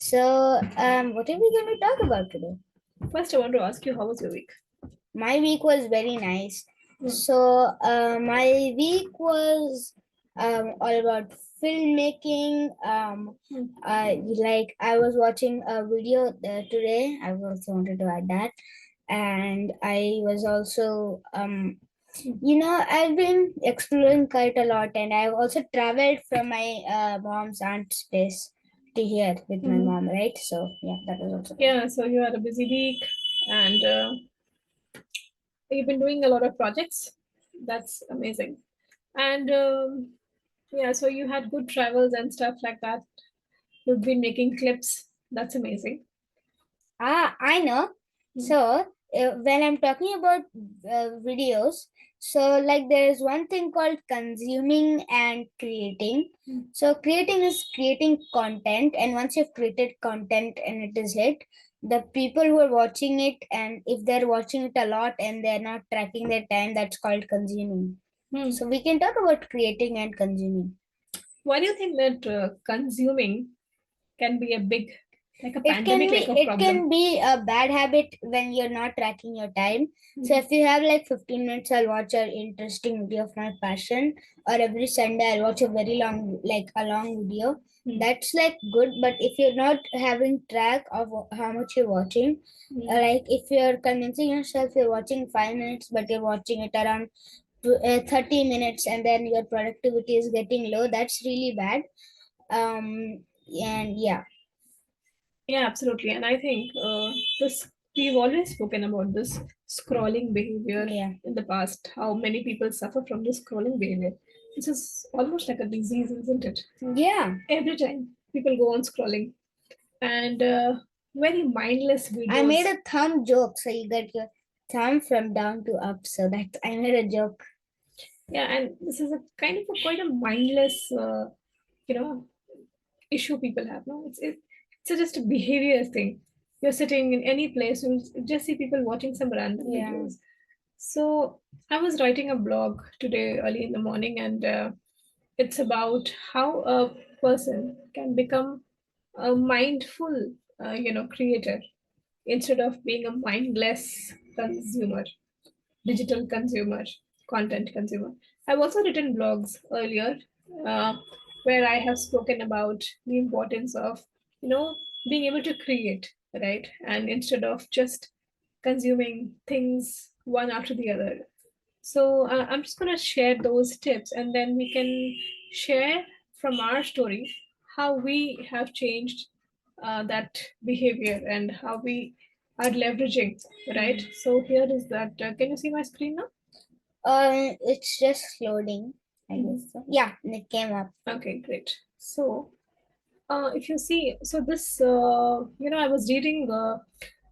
So, what are we going to talk about today? First, I want to ask you, how was your week? My week was very nice. Hmm. So, my week was all about filmmaking. Hmm. Like I was watching a video today. I also wanted to add that, and I was also I've been exploring quite a lot, and I've also traveled from my mom's aunt's place to here with my Mhm. mom, right? So yeah, that was also good. Yeah, so you had a busy week and you've been doing a lot of projects. That's amazing. And yeah, so you had good travels and stuff like that. You've been making clips. That's amazing. Ah, I know. Hmm. So when I'm talking about videos, so like there is one thing called consuming and creating. Hmm. So creating is creating content, and once you've created content and it is hit, the people who are watching it, and if they're watching it a lot and they're not tracking their time, that's called consuming. Hmm. So we can talk about creating and consuming. Why do you think that consuming can be a big, like a it can pandemic, be like a it problem? can be a bad habit when you're not tracking your time. So Hmm. if you have like 15 minutes, I'll watch an interesting video of my passion, or every Sunday I'll watch a very long, like a long video. Hmm. That's like good, but if you're not having track of how much you're watching, Hmm. like if you're convincing yourself you're watching 5 minutes but you're watching it around 30 minutes, and then your productivity is getting low, that's really bad. And yeah. Yeah, absolutely. And I think this we've always spoken about this scrolling behavior Yeah. in the past, how many people suffer from this scrolling behavior, which is almost like a disease, isn't it? Yeah, Every time people go on scrolling and very mindless I made videos. a thumb joke, so you get your thumb from down to up. So that I made a joke. Yeah, and this is a kind of a quite a mindless, you know, issue people have. No, it's just a behavior thing. You're sitting in any place, you just see people watching some random Yeah. videos. So I was writing a blog today early in the morning, and it's about how a person can become a mindful, creator instead of being a mindless consumer, digital consumer, content consumer. I've also written blogs earlier uh, where I have spoken about the importance of, being able to create, right? And instead of just consuming things one after the other. So I'm just going to share those tips and then we can share from our story how we have changed that behavior and how we are leveraging, right? So here is that. Can you see my screen now? It's just loading, I Mhm. guess. So. Yeah, it came up. Okay, great. So if you see, so this, I was reading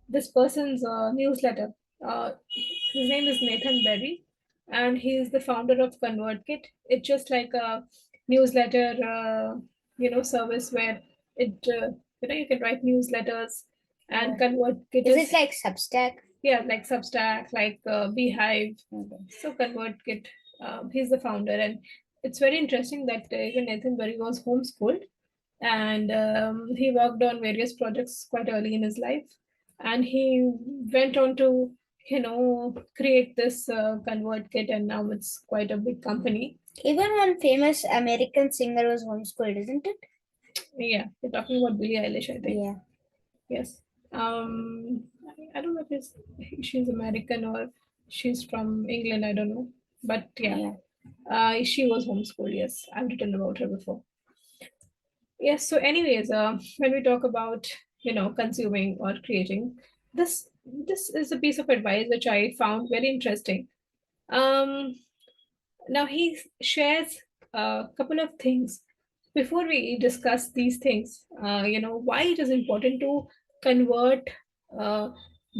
this person's newsletter. His name is Nathan Berry, and he is the founder of ConvertKit. It's just like a newsletter, service where you can write newsletters, and Oh. ConvertKit Is it is, like Substack? yeah, like Substack, like Beehive. Okay. So ConvertKit, he's the founder, and it's very interesting that even Nathan Berry was homeschooled and he worked on various projects quite early in his life and he went on to create this convert kit and now it's quite a big company. Even one famous American singer was homeschooled, isn't it? Yeah, you're talking about Billie Eilish, I think. Yeah. Yes. I don't know if she's American or she's from England, I don't know, but yeah, Yeah. she was homeschooled. Yes, I've written about her before. Yes. So, anyways, when we talk about consuming or creating, this is a piece of advice which I found very interesting. Um, Now he shares a couple of things before we discuss these things. Why it is important to convert uh,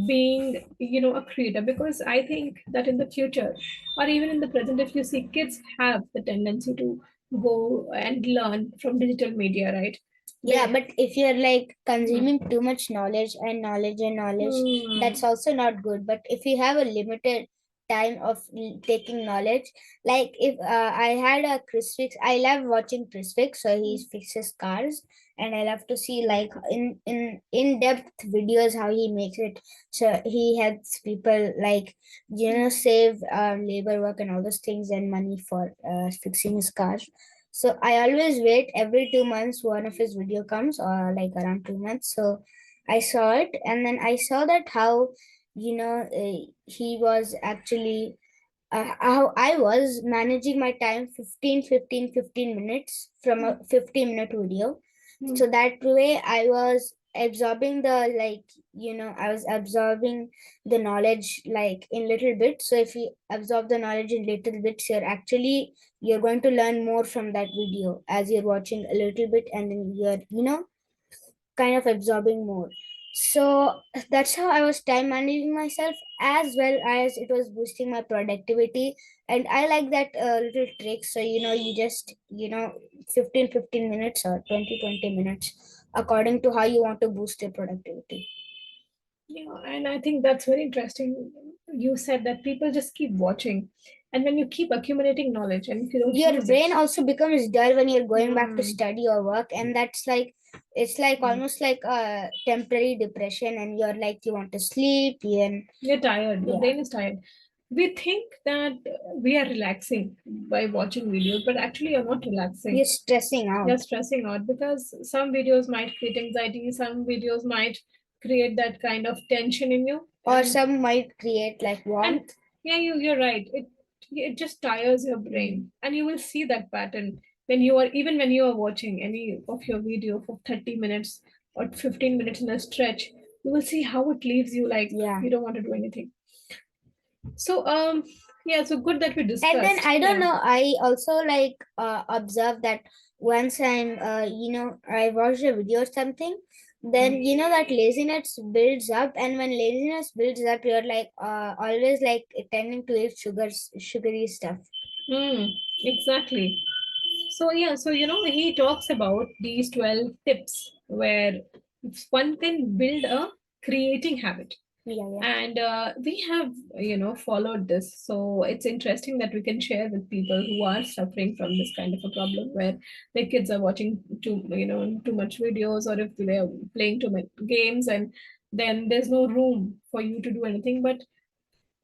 being a creator because I think that in the future or even in the present, if you see kids have the tendency to go and learn from digital media, right? Yeah, They, but if you're like Hmm. consuming too much knowledge and knowledge and knowledge, Hmm. that's also not good. But if you have a limited time of taking knowledge. Like if I had a Chris Fix, I love watching Chris Fix, so he fixes cars, and I love to see like in depth videos how he makes it. So he helps people like save labor work and all those things and money for fixing his cars. So I always wait every 2 months one of his video comes, or like around 2 months. So I saw it, and then I saw that how he was actually how I was managing my time 15 minutes from a 15-minute video. So that way I was absorbing the I was absorbing the knowledge like in little bits. So if you absorb the knowledge in little bits, you're going to learn more from that video as you're watching a little bit, and then you're kind of absorbing more. So that's how I was time managing myself, as well as it was boosting my productivity. And I like that little trick. So you just 15 minutes or 20 minutes according to how you want to boost your productivity. Yeah, and I think that's very interesting. You said that people just keep watching, and when you keep accumulating knowledge and if you don't Your use it, brain also becomes dull when you're going back to mm, study or work, and that's like it's like almost like a temporary depression, and you're like you want to sleep and you're tired. Your yeah, brain is tired. We think that we are relaxing by watching videos, but actually you're not relaxing. you're stressing You're out. stressing out because some videos might create anxiety, some videos might create that kind of tension in you, Or some might create like and warmth. yeah, you're right. It just tires your brain, and you will see that pattern when you are even when you are watching any of your video for 30 minutes or 15 minutes in a stretch. You will see how it leaves you like Yeah. you don't want to do anything. So yeah, so good that we And then discussed. I don't Yeah. know, I also like observe that once I watch a video or something, then that laziness builds up, and when laziness builds up, you're like always like tending to eat sugary stuff. Mm, exactly. So yeah, so he talks about these 12 tips where one can build a creating habit. Yeah, yeah. And we have followed this, so it's interesting that we can share with people who are suffering from this kind of a problem where their kids are watching too much videos, or if they're playing too many games, and then there's no room for you to do anything. But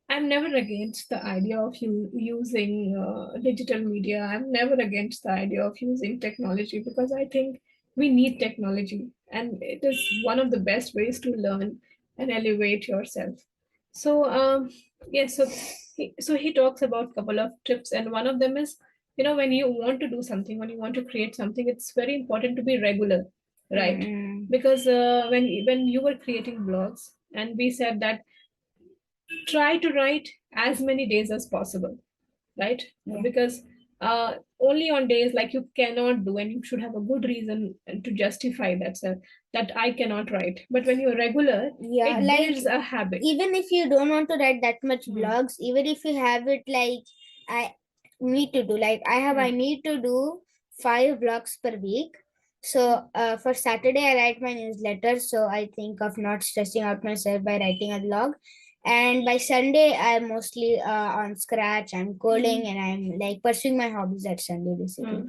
I'm never against the idea of you using digital media. I'm never against the idea of using technology because I think we need technology, and it is one of the best ways to learn and elevate yourself. So, yeah, so he talks about a couple of tips, and one of them is, when you want to do something, when you want to create something, it's very important to be regular, right? Mm, Because when you were creating blogs, and we said that try to write as many days as possible, right? yeah. Because only on days like you cannot do, and you should have a good reason to justify that, sir, that I cannot write. But when you're regular, Yeah, it like builds a habit. even if you don't want to write that much Hmm. blogs, even if you have it like I need to do, like I need to do 5 blogs per week. So for Saturday I write my newsletter, so I think of not stressing out myself by writing a blog. And by Sunday I'm mostly on Scratch, I'm coding, and I'm like pursuing my hobbies at Sunday basically. Hmm.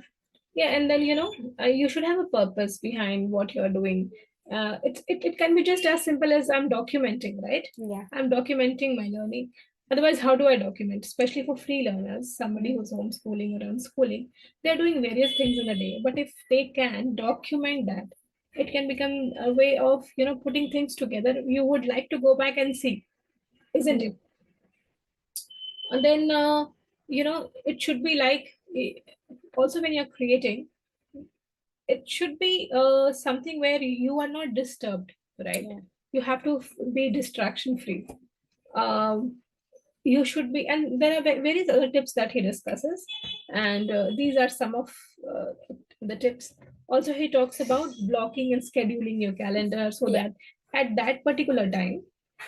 Yeah, and then you should have a purpose behind what you're doing. It can be just as simple as I'm documenting, right? Yeah. I'm documenting my learning. Otherwise, how do I document? Especially for free learners, somebody who's homeschooling or unschooling, they're doing various things in a day. But if they can document that, it can become a way of putting things together. You would like to go back and see, isn't Mm. it? And then it should be like also when you're creating, it should be something where you are not disturbed, right? Yeah. You have to be distraction free. um, you should be, and there are various other tips that he discusses, and these are some of uh, the tips. Also, he talks about blocking and scheduling your calendar so Yeah. that at that particular time,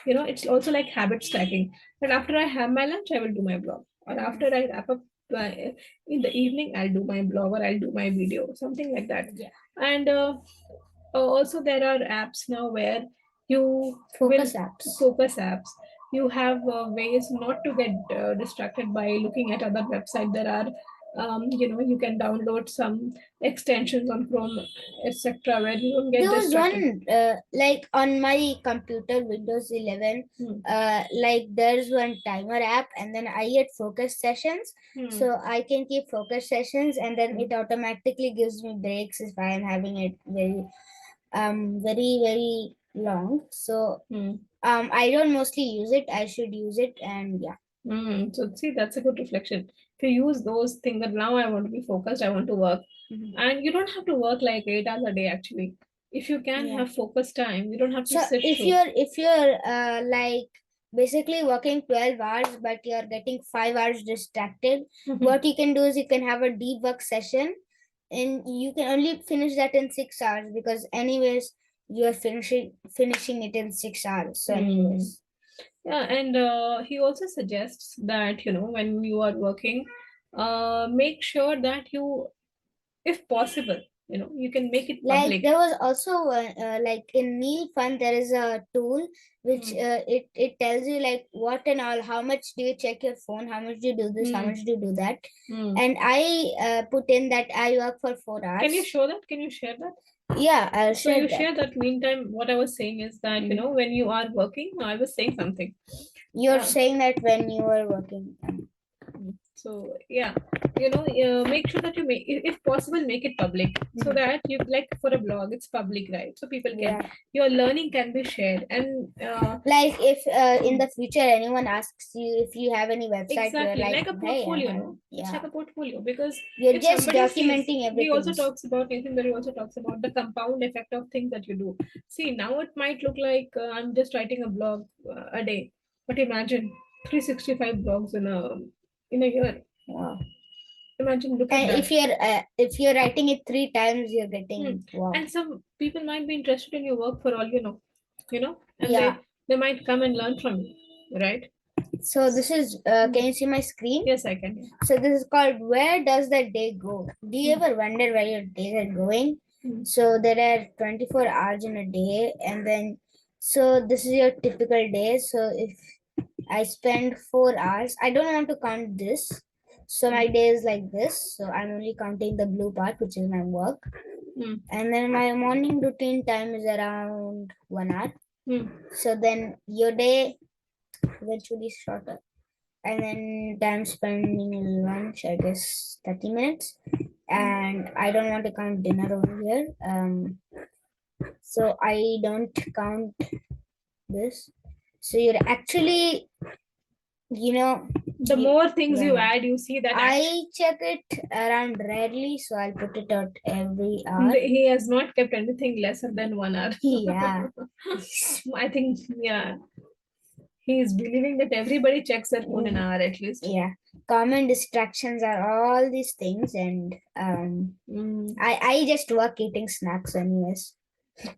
it's also like habit stacking, that after I have my lunch I will do my blog, or after I wrap up uh, in the evening I'll do my blog, or I'll do my video, something like that. Yeah. And also there are apps now where you will Focus apps. focus apps You have ways not to get distracted by looking at other websites. There are you can download some extensions on Chrome, etc., where you don't get There was distracted. one like on my computer, Windows 11. Hmm. Like there's one timer app, and then I get focus sessions, Hmm. so I can keep focus sessions, and then Hmm. it automatically gives me breaks if I am having it very long. So Hmm. I don't mostly use it. I should use it, and yeah. So see, that's a good reflection. If you use those things that now I want to be focused, I want to work, and you don't have to work like 8 hours a day. Actually, if you can Yeah. have focus time, you don't have to So sit if through. you're like basically working 12 hours but you're getting 5 hours distracted, what you can do is you can have a deep work session, and you can only finish that in 6 hours, because anyways you're finishing it in 6 hours. So anyways, Yeah, and he also suggests that when you are working, make sure that you, if possible, you can make it like public. there was also like in Neil Fun there is a tool which it tells you like what and all, how much do you check your phone, how much do you do this, how much do you do that. And I put in that I work for 4 hours. Can you show that? Can you share that? Yeah, I'll So share you that. share that. Meantime, what I was saying is that when you are working, no, I was saying something. You're saying that when you were working. So yeah, make sure that you make, if possible, make it public, so that you, like for a blog, it's public, right? So people can, Yeah. your learning can be shared, and Like if in the future anyone asks you if you have any website, you're exactly like, like a hey, portfolio, no? It's yeah, like a portfolio, because you're if just somebody sees, documenting he also everything. talks about, Nathan Berry also talks about the compound effect of things that you do. See, now it might look like I'm just writing a blog a day, but imagine 365 blogs in a year. Wow. Imagine, look at And that. if you're writing it 3 times, you're Hmm. getting wow. And some people might be interested in your work for all and Yeah. they might come and learn from you, right? So this is can you see my screen? Yes, I can. Yeah. So this is called Where Does the Day Go? Do you ever wonder where your days are going? So there are 24 hours in a day, and then so this is your typical day. So if I spend 4 hours, I don't want to count this. So my day is like this. So I'm only counting the blue part, which is my work. And then my morning routine time is around 1 hour. So then your day eventually shorter. And then time spending in lunch, I guess 30 minutes. And I don't want to count dinner over here. So I don't count this. So you're actually, you know, The more things you yeah. add, you see that I check it around rarely, so I'll put it out every hour. he has not kept anything lesser than 1 hour. Yeah. I think, yeah, he is believing that everybody checks their phone an hour at least. Yeah. Common distractions are all these things, and I just work eating snacks anyways.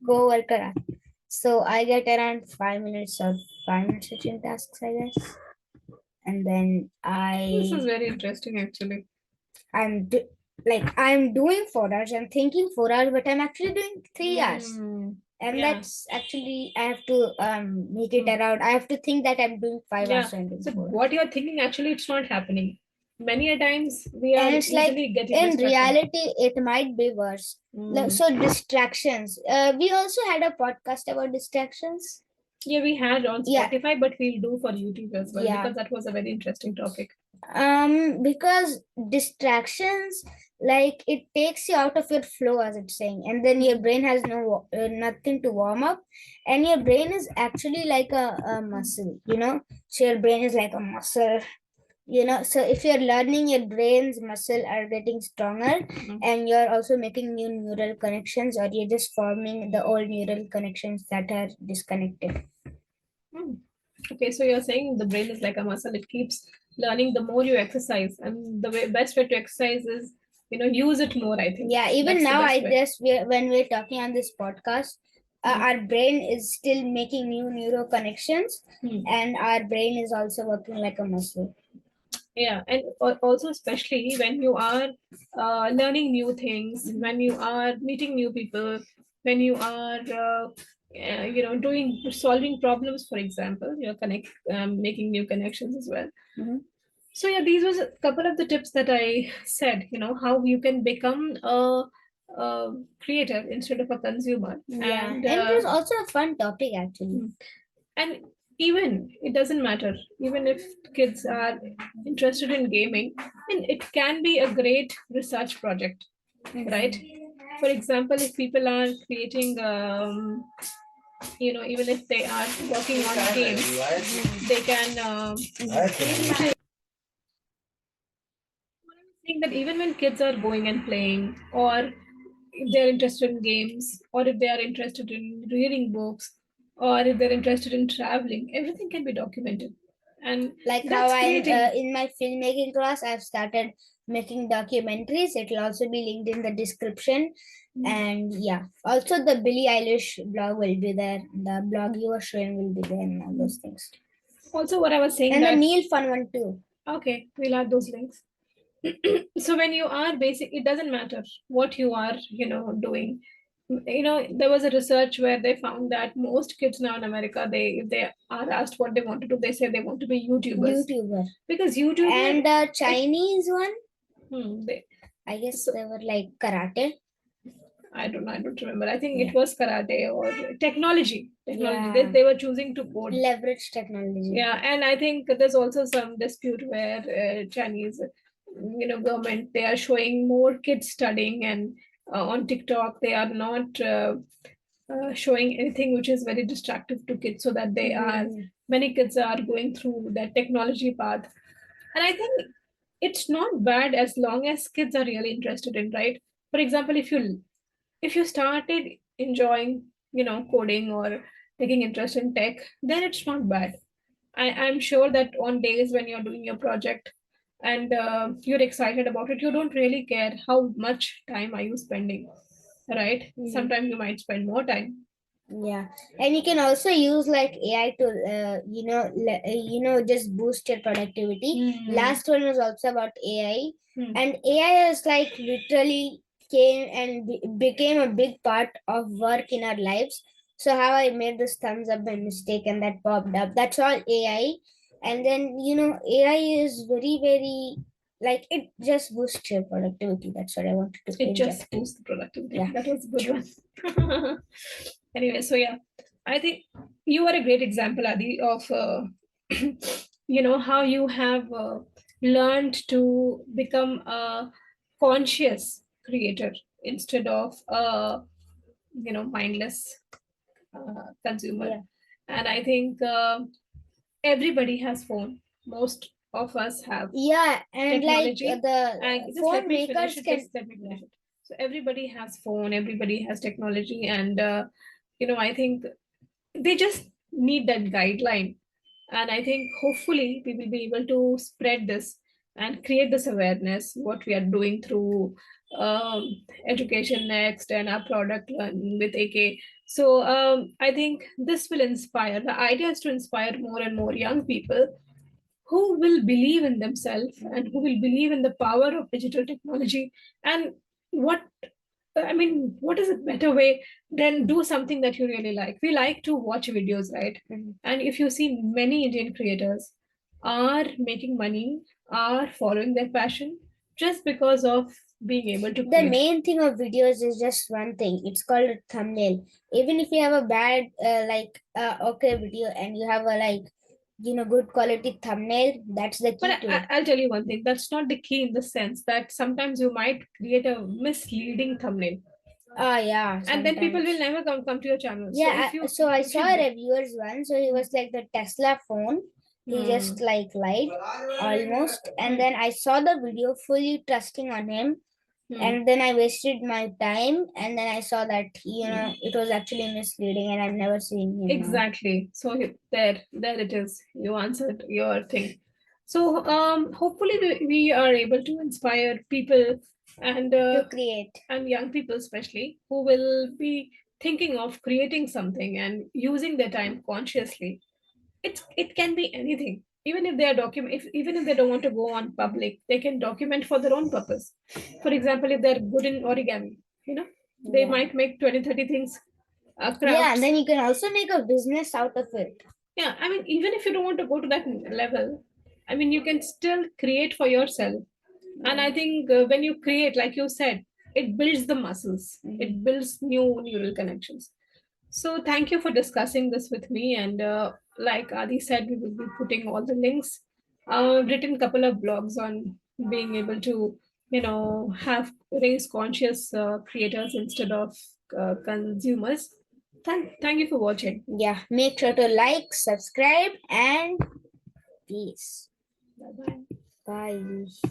Co-worker. So I get around 5 minutes of 5 minute switching tasks, I guess. And then This is very interesting, actually. I'm do, I'm doing 4 hours. I'm thinking 4 hours, but I'm actually doing 3 hours. And Yeah. that's actually I have to make it around. I have to think that I'm doing 5 hours. Yeah. So I'm doing So 4 hours. what you're thinking, actually, it's not happening. Many a times we are And it's like easily getting in distracted. reality it might be worse. So distractions. We also had a podcast about distractions. Yeah, we had on Yeah. Spotify, but we'll do for YouTube as well, Yeah. because that was a very interesting topic. Because distractions, like it takes you out of your flow, as it's saying, and then your brain has nothing to warm up, and your brain is actually like a muscle, so your brain is like a muscle, so if you're learning, your brain's muscle are getting stronger, and you're also making new neural connections, or you're just forming the old neural connections that are disconnected. Okay, so you're saying the brain is like a muscle; it keeps learning the more you exercise, and the best way to exercise is use it more. I think. Yeah, even now I guess when we're talking on this podcast, our brain is still making new neural connections, and our brain is also working like a muscle. Yeah, and also especially when you are learning new things, when you are meeting new people, when you are doing solving problems, for example, making new connections as well. Mhm. So yeah, these was a couple of the tips that I said, how you can become a creator instead of a consumer. Yeah, And and it was also a fun topic actually. and even it doesn't matter, even if kids are interested in gaming, and it can be a great research project, right? For example, if people are creating even if they are working on games, they can think that even when kids are going and playing, or if they're interested in games, or if they are interested in reading books, or if they're interested in traveling, everything can be documented. And Like how that's I'm creating. in my filmmaking class, I've started making documentaries. It'll also be linked in the description. And yeah, also the Billie Eilish blog will be there. The blog you were showing will be there, and all those things. Also, what I was saying And the that, Neil fun one too. okay, we'll add those links. So when you are basic, it doesn't matter what you are doing. There was a research where they found that most kids now in America, they if they are asked what they want to do, they say they want to be YouTubers. YouTuber. Because YouTuber, And the Chinese one, they, I guess so they were like karate. I don't know, I don't remember. I think Yeah. it was karate or technology. Technology. Yeah. They were choosing to code. Leverage technology. Yeah, and I think there's also some dispute where Chinese, government, they are showing more kids studying, and on TikTok they are not showing anything which is very distractive to kids, so that they are many kids are going through that technology path. And I think it's not bad as long as kids are really interested in, right? For example, if you started enjoying coding or taking interest in tech, then it's not bad. I'm sure that on days when you're doing your project and you're excited about it, you don't really care how much time are you spending, right? Sometimes you might spend more time. Yeah, and you can also use like AI to, just boost your productivity. Last one was also about AI, and AI is like literally came and became a big part of work in our lives. So how I made this thumbs up by mistake and that popped up. That's all AI, and then AI is very very like it just boosts your productivity. That's what I wanted to It inject. just boosts the productivity. Yeah. That was a good one. Anyway, so yeah, I think you are a great example, Adi, of how you have learned to become a conscious creator instead of mindless consumer. Yeah. And I think everybody has phone. Most of us have Yeah, and like technology. And the just let phone me finish makers it. can. Just let me Yeah. finish it. So everybody has phone. Everybody has technology, and I think they just need that guideline. And I think hopefully we will be able to spread this and create this awareness what we are doing through um, education next and our product with AK. So I think this will inspire. The idea is to inspire more and more young people who will believe in themselves and who will believe in the power of digital technology. And what what is a better way than do something that you really like? We like to watch videos, right? And if you see, many Indian creators are making money, are following their passion just because of being able to The create. main thing of videos is just one thing. It's called a thumbnail. Even if you have a bad, okay video and you have a good quality thumbnail, that's the But key to it. I'll tell you one thing, that's not the key, in the sense that sometimes you might create a misleading thumbnail. Oh yeah, And then people will sometimes. never come to your channel. So Yeah, if you so I if saw you a reviewer's one. So he was like the Tesla phone. He just like lied almost, and then I saw the video fully trusting on him, and then I wasted my time, and then I saw that it was actually misleading, and I've never seen him now. Exactly. So there it is. You answered your thing. So hopefully we are able to inspire people and To create. young people especially, who will be thinking of creating something and using their time consciously. It can be anything. Even if they are even if they don't want to go on public, they can document for their own purpose. For example, if they're good in origami, they Yeah. might make 20, 30 things Yeah, and crafts. then you can also make a business out of it. Yeah, I mean, even if you don't want to go to that level, I mean, you can still create for yourself. And I think when you create, like you said, it builds the muscles, it builds new neural connections. So thank you for discussing this with me. And like Adi said, we will be putting all the links. I've written a couple of blogs on being able to, have raise conscious creators instead of consumers. Thank you for watching. Yeah, make sure to like, subscribe, and peace. Bye bye. Bye.